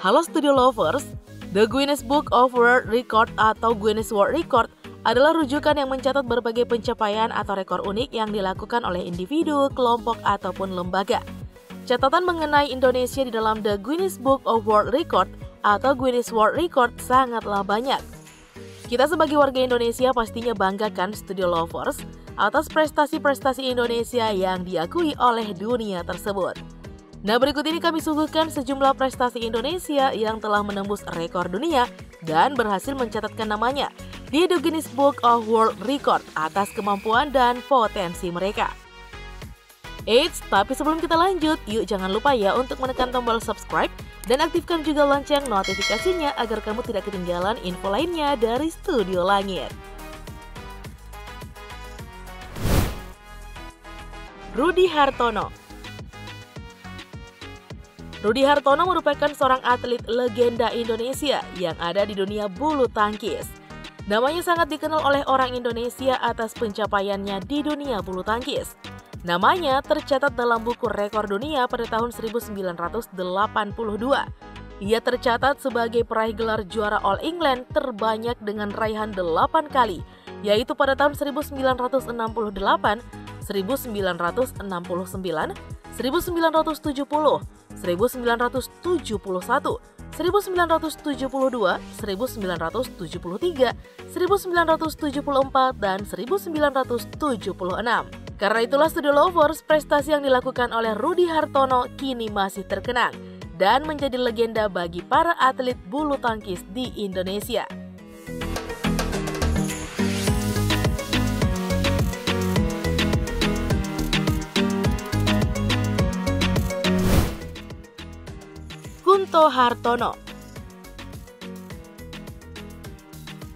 Halo Studio Lovers, The Guinness Book of World Record atau Guinness World Record adalah rujukan yang mencatat berbagai pencapaian atau rekor unik yang dilakukan oleh individu, kelompok, ataupun lembaga. Catatan mengenai Indonesia di dalam The Guinness Book of World Record atau Guinness World Record sangatlah banyak. Kita sebagai warga Indonesia pastinya banggakan Studio Lovers atas prestasi-prestasi Indonesia yang diakui oleh dunia tersebut. Nah, berikut ini kami suguhkan sejumlah prestasi Indonesia yang telah menembus rekor dunia dan berhasil mencatatkan namanya di The Guinness Book of World Record atas kemampuan dan potensi mereka. Eits, tapi sebelum kita lanjut, yuk jangan lupa ya untuk menekan tombol subscribe dan aktifkan juga lonceng notifikasinya agar kamu tidak ketinggalan info lainnya dari Studio Langit. Rudy Hartono. Rudy Hartono merupakan seorang atlet legenda Indonesia yang ada di dunia bulu tangkis. Namanya sangat dikenal oleh orang Indonesia atas pencapaiannya di dunia bulu tangkis. Namanya tercatat dalam buku rekor dunia pada tahun 1982. Ia tercatat sebagai peraih gelar juara All England terbanyak dengan raihan 8 kali, yaitu pada tahun 1968, 1969, 1970, 1971, 1972, 1973, 1973, 1974, dan 1976. Karena itulah Studio Lovers, prestasi yang dilakukan oleh Rudy Hartono kini masih terkenang dan menjadi legenda bagi para atlet bulu tangkis di Indonesia. Kunto Hartono.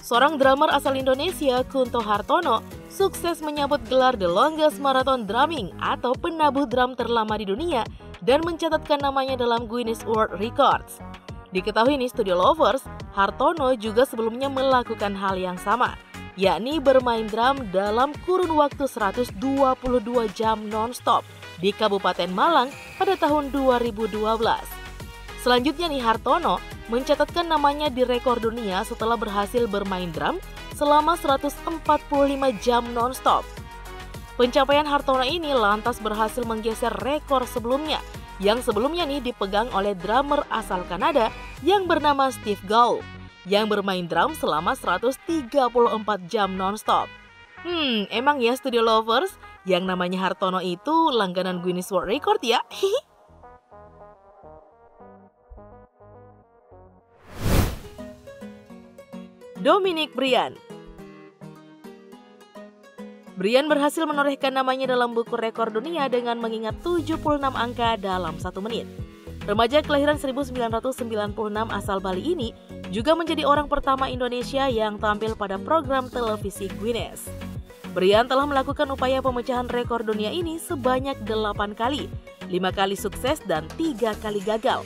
Seorang drummer asal Indonesia, Kunto Hartono, sukses menyambut gelar The Longest Marathon Drumming atau penabuh drum terlama di dunia dan mencatatkan namanya dalam Guinness World Records. Diketahui nih Studio Lovers, Hartono juga sebelumnya melakukan hal yang sama, yakni bermain drum dalam kurun waktu 122 jam non-stop di Kabupaten Malang pada tahun 2012. Selanjutnya nih Hartono mencatatkan namanya di rekor dunia setelah berhasil bermain drum selama 145 jam non-stop. Pencapaian Hartono ini lantas berhasil menggeser rekor sebelumnya yang sebelumnya nih dipegang oleh drummer asal Kanada yang bernama Steve Gaul yang bermain drum selama 134 jam non-stop. Emang ya Studio Lovers, yang namanya Hartono itu langganan Guinness World Record ya? Dominic Brian. Brian berhasil menorehkan namanya dalam buku rekor dunia dengan mengingat 76 angka dalam 1 menit. Remaja kelahiran 1996 asal Bali ini juga menjadi orang pertama Indonesia yang tampil pada program televisi Guinness. Brian telah melakukan upaya pemecahan rekor dunia ini sebanyak 8 kali, 5 kali sukses dan 3 kali gagal.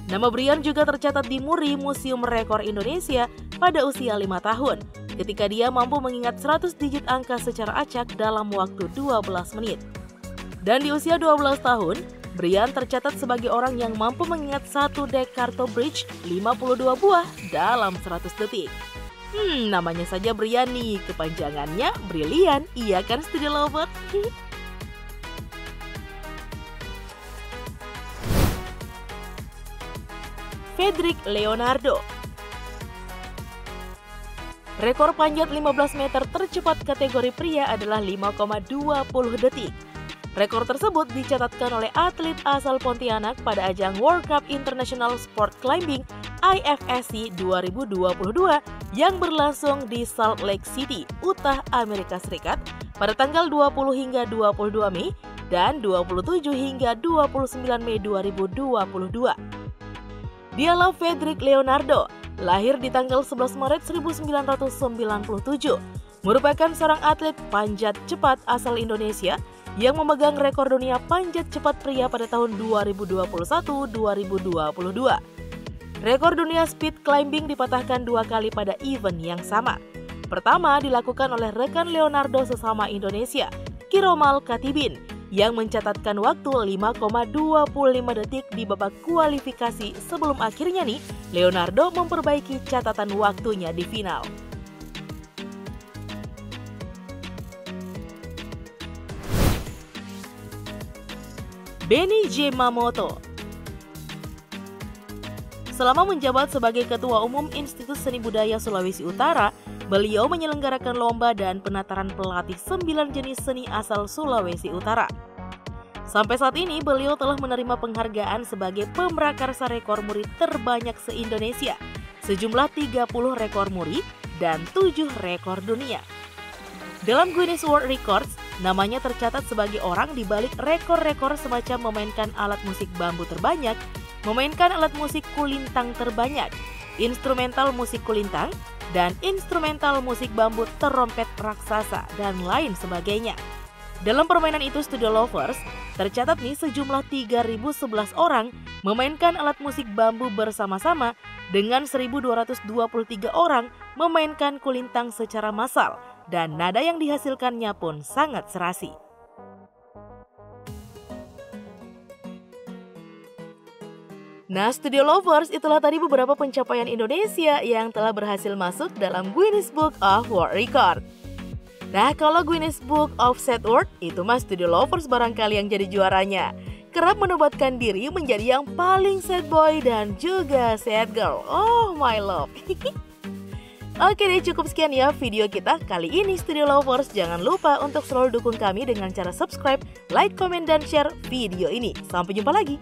Nama Brian juga tercatat di Muri Museum Rekor Indonesia pada usia 5 tahun, ketika dia mampu mengingat 100 digit angka secara acak dalam waktu 12 menit. Dan di usia 12 tahun, Brian tercatat sebagai orang yang mampu mengingat satu deck kartu bridge 52 buah dalam 100 detik. Namanya saja Brian nih, kepanjangannya Brilian, iya kan Studio Lover? Fedrik Leonardo. Rekor panjat 15 meter tercepat kategori pria adalah 5,20 detik. Rekor tersebut dicatatkan oleh atlet asal Pontianak pada ajang World Cup International Sport Climbing IFSC 2022 yang berlangsung di Salt Lake City, Utah, Amerika Serikat pada tanggal 20 hingga 22 Mei dan 27 hingga 29 Mei 2022. Dialah Fedrik Leonardo, lahir di tanggal 11 Maret 1997, merupakan seorang atlet panjat cepat asal Indonesia yang memegang rekor dunia panjat cepat pria pada tahun 2021-2022. Rekor dunia speed climbing dipatahkan 2 kali pada event yang sama. Pertama dilakukan oleh rekan Leonardo sesama Indonesia, Kiromal Katibin, yang mencatatkan waktu 5,25 detik di babak kualifikasi sebelum akhirnya nih Leonardo memperbaiki catatan waktunya di final. Benny Yamamoto. Selama menjabat sebagai Ketua Umum Institut Seni Budaya Sulawesi Utara, beliau menyelenggarakan lomba dan penataran pelatih 9 jenis seni asal Sulawesi Utara. Sampai saat ini, beliau telah menerima penghargaan sebagai pemrakarsa rekor muri terbanyak se-Indonesia, sejumlah 30 rekor muri dan 7 rekor dunia. Dalam Guinness World Records, namanya tercatat sebagai orang di balik rekor-rekor semacam memainkan alat musik bambu terbanyak, memainkan alat musik kulintang terbanyak, instrumental musik kulintang, dan instrumental musik bambu terompet raksasa, dan lain sebagainya. Dalam permainan itu Studio Lovers, tercatat nih sejumlah 3.011 orang memainkan alat musik bambu bersama-sama dengan 1.223 orang memainkan kulintang secara massal, dan nada yang dihasilkannya pun sangat serasi. Nah, Studio Lovers, itulah tadi beberapa pencapaian Indonesia yang telah berhasil masuk dalam Guinness Book of World Record. Nah, kalau Guinness Book of Sad World, itu mas Studio Lovers barangkali yang jadi juaranya. Kerap menobatkan diri menjadi yang paling sad boy dan juga sad girl. Oh my love. Oke deh, cukup sekian ya video kita kali ini Studio Lovers. Jangan lupa untuk selalu dukung kami dengan cara subscribe, like, komen, dan share video ini. Sampai jumpa lagi.